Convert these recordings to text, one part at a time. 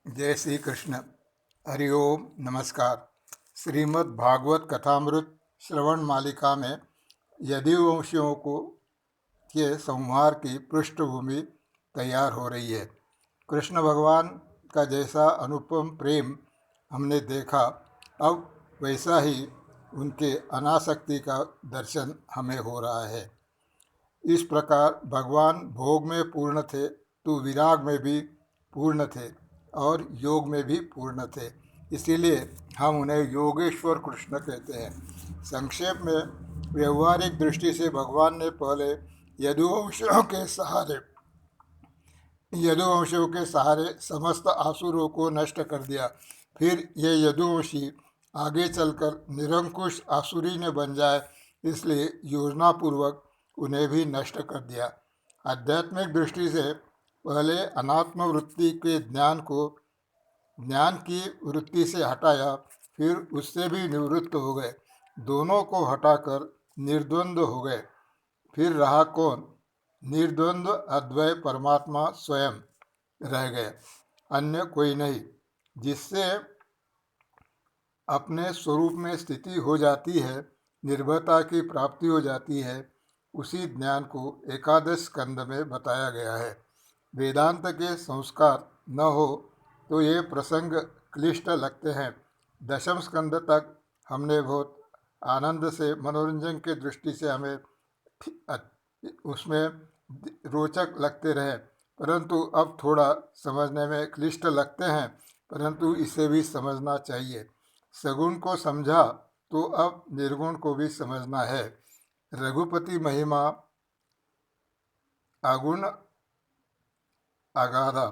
जय श्री कृष्ण। हरिओम। नमस्कार। श्रीमद् भागवत कथामृत श्रवण मालिका में यदुवंशियों को के संहार की पृष्ठभूमि तैयार हो रही है। कृष्ण भगवान का जैसा अनुपम प्रेम हमने देखा, अब वैसा ही उनके अनासक्ति का दर्शन हमें हो रहा है। इस प्रकार भगवान भोग में पूर्ण थे तो विराग में भी पूर्ण थे और योग में भी पूर्ण थे, इसीलिए हम उन्हें योगेश्वर कृष्ण कहते हैं। संक्षेप में व्यवहारिक दृष्टि से भगवान ने पहले यदुवंशियों के सहारे यदुवंशियों के सहारे समस्त आसुरों को नष्ट कर दिया। फिर ये यदुवंशी आगे चलकर निरंकुश आसुरी ने बन जाए, इसलिए योजनापूर्वक उन्हें भी नष्ट कर दिया। आध्यात्मिक दृष्टि से पहले अनात्म वृत्ति के ज्ञान की वृत्ति से हटाया, फिर उससे भी निवृत्त हो गए। दोनों को हटाकर निर्द्वंद्व हो गए। फिर रहा कौन? निर्द्वंद्व अद्वय परमात्मा स्वयं रह गए, अन्य कोई नहीं। जिससे अपने स्वरूप में स्थिति हो जाती है, निर्भयता की प्राप्ति हो जाती है, उसी ज्ञान को एकादश स्कंद में बताया गया है। वेदांत के संस्कार न हो तो ये प्रसंग क्लिष्ट लगते हैं। दशम स्कंद तक हमने बहुत आनंद से, मनोरंजन की दृष्टि से हमें उसमें रोचक लगते रहे, परंतु अब थोड़ा समझने में क्लिष्ट लगते हैं, परंतु इसे भी समझना चाहिए। सगुण को समझा तो अब निर्गुण को भी समझना है। रघुपति महिमा अगुण अगाधा,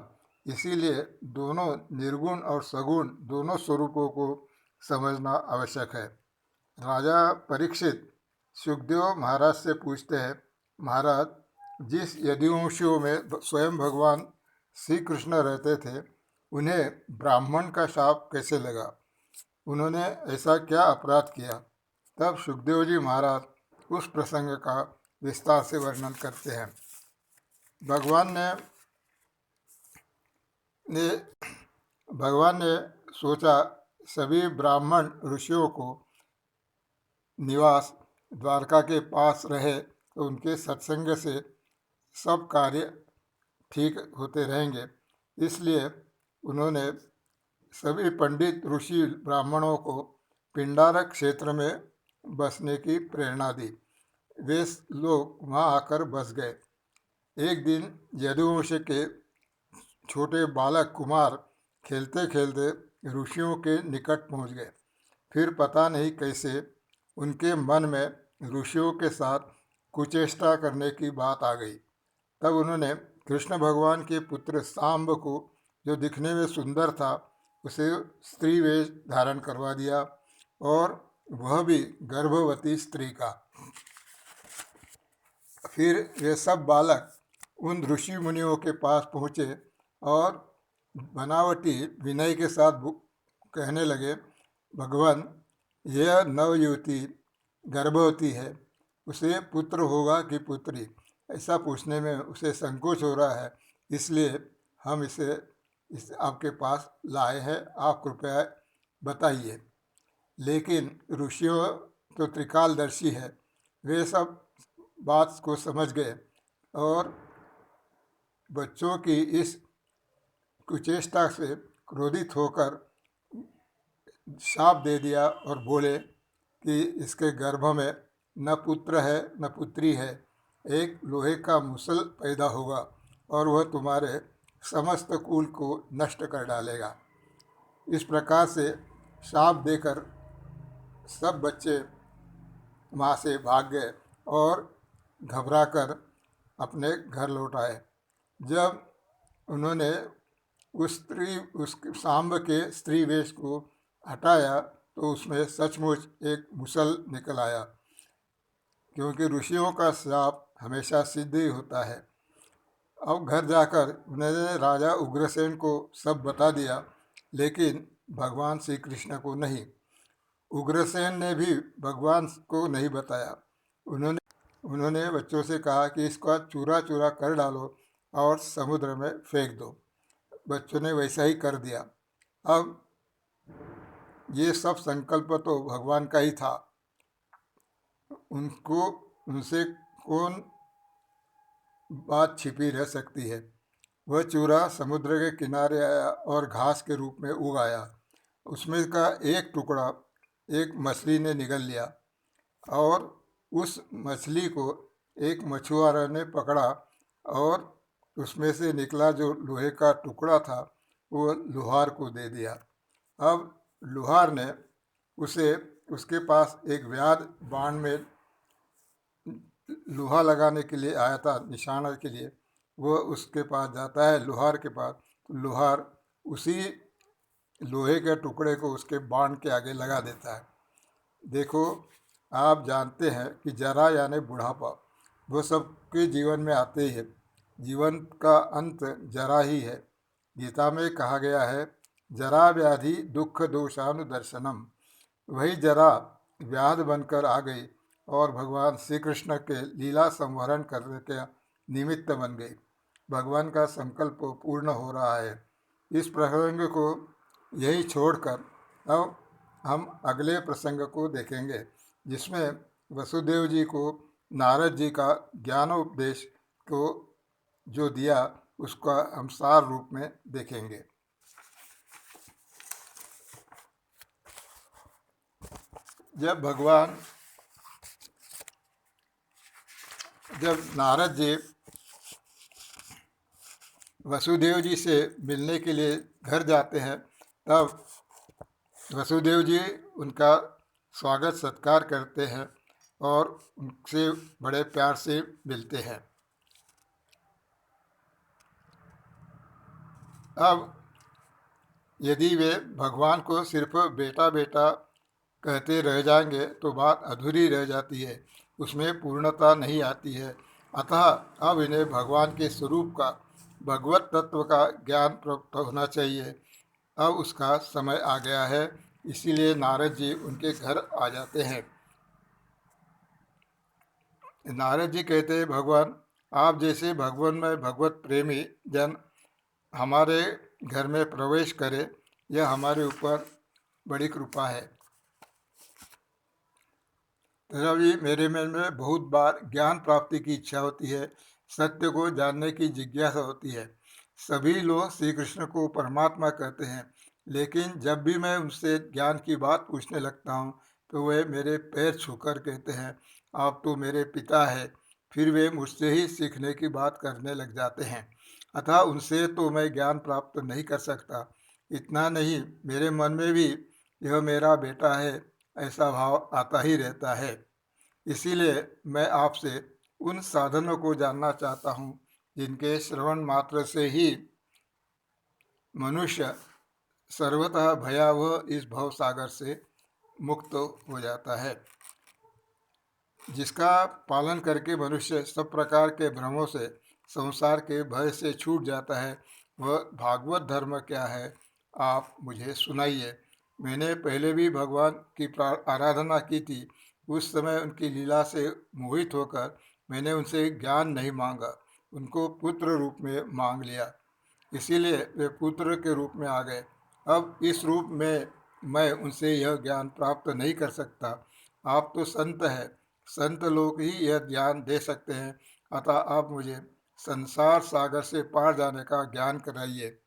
इसीलिए दोनों निर्गुण और सगुण दोनों स्वरूपों को समझना आवश्यक है। राजा परीक्षित सुखदेव महाराज से पूछते हैं, महाराज, जिस यदुवंशियों में स्वयं भगवान श्री कृष्ण रहते थे, उन्हें ब्राह्मण का शाप कैसे लगा? उन्होंने ऐसा क्या अपराध किया? तब सुखदेव जी महाराज उस प्रसंग का विस्तार से वर्णन करते हैं। भगवान ने सोचा, सभी ब्राह्मण ऋषियों को निवास द्वारका के पास रहे तो उनके सत्संग से सब कार्य ठीक होते रहेंगे। इसलिए उन्होंने सभी पंडित ऋषि ब्राह्मणों को पिंडारक क्षेत्र में बसने की प्रेरणा दी। वे लोग वहाँ आकर बस गए। एक दिन यदुवंश के छोटे बालक कुमार खेलते खेलते ऋषियों के निकट पहुँच गए। फिर पता नहीं कैसे उनके मन में ऋषियों के साथ कुचेष्टा करने की बात आ गई। तब उन्होंने कृष्ण भगवान के पुत्र सांब को, जो दिखने में सुंदर था, उसे स्त्री वेश धारण करवा दिया, और वह भी गर्भवती स्त्री का। फिर वे सब बालक उन ऋषि मुनियों के पास पहुँचे और बनावटी विनय के साथ कहने लगे, भगवान, यह नवयुवती गर्भवती है, उसे पुत्र होगा कि पुत्री? ऐसा पूछने में उसे संकोच हो रहा है, इसलिए हम इसे आपके पास लाए हैं, आप कृपया बताइए। लेकिन ऋषियों तो त्रिकालदर्शी है, वे सब बात को समझ गए और बच्चों की इस कुचेष्टा से क्रोधित होकर शाप दे दिया और बोले कि इसके गर्भ में न पुत्र है न पुत्री है, एक लोहे का मुसल पैदा होगा और वह तुम्हारे समस्त कुल को नष्ट कर डालेगा। इस प्रकार से शाप देकर सब बच्चे वहाँ से भाग गए और घबराकर अपने घर लौट आए। जब उन्होंने उस सांब के स्त्री वेश को हटाया तो उसमें सचमुच एक मुसल निकल आया, क्योंकि ऋषियों का श्राप हमेशा सिद्ध ही होता है। अब घर जाकर उन्होंने राजा उग्रसेन को सब बता दिया, लेकिन भगवान श्री कृष्ण को नहीं। उग्रसेन ने भी भगवान को नहीं बताया। उन्होंने बच्चों से कहा कि इसका चूरा चूरा कर डालो और समुद्र में फेंक दो। बच्चों ने वैसा ही कर दिया। अब ये सब संकल्प तो भगवान का ही था, उनको उनसे कौन बात छिपी रह सकती है। वह चूरा समुद्र के किनारे आया और घास के रूप में उग आया। उसमें का एक टुकड़ा एक मछली ने निगल लिया और उस मछली को एक मछुआरा ने पकड़ा और उसमें से निकला जो लोहे का टुकड़ा था वो लोहार को दे दिया। अब लोहार ने उसे उसके पास एक व्याध बाण में लोहा लगाने के लिए आया था, निशाना के लिए। वो उसके पास जाता है लोहार के पास, तो लोहार उसी लोहे के टुकड़े को उसके बाण के आगे लगा देता है। देखो, आप जानते हैं कि जरा यानी बुढ़ापा वो सबके जीवन में आते ही है। जीवन का अंत जरा ही है। गीता में कहा गया है, जरा व्याधि दुख दोषानुदर्शनम। वही जरा व्याध बनकर आ गई और भगवान श्री कृष्ण के लीला संवरण करने के निमित्त बन गई। भगवान का संकल्प पूर्ण हो रहा है। इस प्रसंग को यही छोड़कर अब हम अगले प्रसंग को देखेंगे, जिसमें वसुदेव जी को नारद जी का ज्ञानोपदेश को जो दिया उसका हम सार रूप में देखेंगे। जब नारद जी वसुदेव जी से मिलने के लिए घर जाते हैं, तब वसुदेव जी उनका स्वागत सत्कार करते हैं और उनसे बड़े प्यार से मिलते हैं। अब यदि वे भगवान को सिर्फ बेटा बेटा कहते रह जाएंगे तो बात अधूरी रह जाती है, उसमें पूर्णता नहीं आती है। अतः अब इन्हें भगवान के स्वरूप का, भगवत तत्व का ज्ञान प्राप्त होना चाहिए। अब उसका समय आ गया है, इसीलिए नारद जी उनके घर आ जाते हैं। नारद जी कहते हैं, भगवान आप जैसे भगवान में भगवत प्रेमी जन हमारे घर में प्रवेश करे, यह हमारे ऊपर बड़ी कृपा है। रवि, मेरे मन में बहुत बार ज्ञान प्राप्ति की इच्छा होती है, सत्य को जानने की जिज्ञासा होती है। सभी लोग श्री कृष्ण को परमात्मा कहते हैं, लेकिन जब भी मैं उनसे ज्ञान की बात पूछने लगता हूँ तो वे मेरे पैर छूकर कहते हैं, आप तो मेरे पिता है। फिर वे मुझसे ही सीखने की बात करने लग जाते हैं। अतः उनसे तो मैं ज्ञान प्राप्त नहीं कर सकता। इतना नहीं, मेरे मन में भी यह मेरा बेटा है ऐसा भाव आता ही रहता है। इसीलिए मैं आपसे उन साधनों को जानना चाहता हूँ जिनके श्रवण मात्र से ही मनुष्य सर्वतः भयावह इस भव सागर से मुक्त हो जाता है, जिसका पालन करके मनुष्य सब प्रकार के भ्रमों से, संसार के भय से छूट जाता है। वह भागवत धर्म क्या है, आप मुझे सुनाइए। मैंने पहले भी भगवान की आराधना की थी। उस समय उनकी लीला से मोहित होकर मैंने उनसे ज्ञान नहीं मांगा, उनको पुत्र रूप में मांग लिया। इसीलिए वे पुत्र के रूप में आ गए। अब इस रूप में मैं उनसे यह ज्ञान प्राप्त नहीं कर सकता। आप तो संत हैं, संत लोग ही यह ज्ञान दे सकते हैं। अतः आप मुझे संसार सागर से पार जाने का ज्ञान कराइए।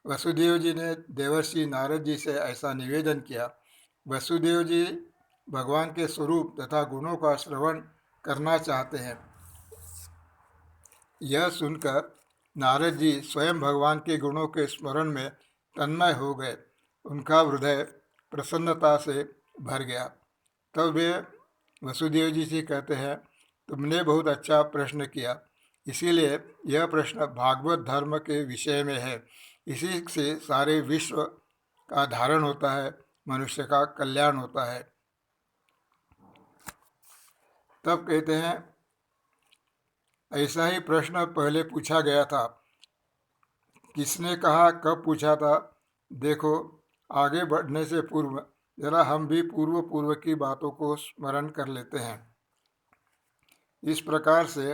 वसुदेव जी ने देवर्षि नारद जी से ऐसा निवेदन किया। वसुदेव जी भगवान के स्वरूप तथा गुणों का श्रवण करना चाहते हैं। यह सुनकर नारद जी स्वयं भगवान के गुणों के स्मरण में तन्मय हो गए। उनका हृदय प्रसन्नता से भर गया। तब वे वसुदेव जी से कहते हैं, तुमने बहुत अच्छा प्रश्न किया। इसीलिए यह प्रश्न भागवत धर्म के विषय में है। इसी से सारे विश्व का धारण होता है, मनुष्य का कल्याण होता है। तब कहते हैं, ऐसा ही प्रश्न पहले पूछा गया था। किसने कहा, कब पूछा था? देखो, आगे बढ़ने से पूर्व जरा हम भी पूर्व की बातों को स्मरण कर लेते हैं। इस प्रकार से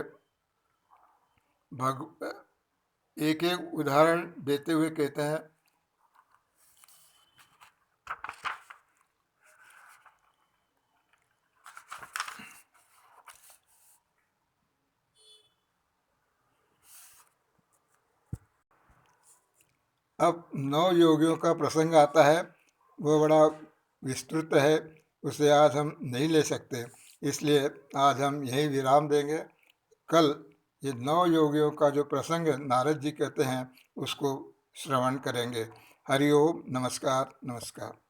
एक एक उदाहरण देते हुए कहते हैं, अब 9 योगियों का प्रसंग आता है। वो बड़ा विस्तृत है, उसे आज हम नहीं ले सकते, इसलिए आज हम यही विराम देंगे। कल ये 9 योगियों का जो प्रसंग नारद जी कहते हैं उसको श्रवण करेंगे। हरि ओम, नमस्कार नमस्कार।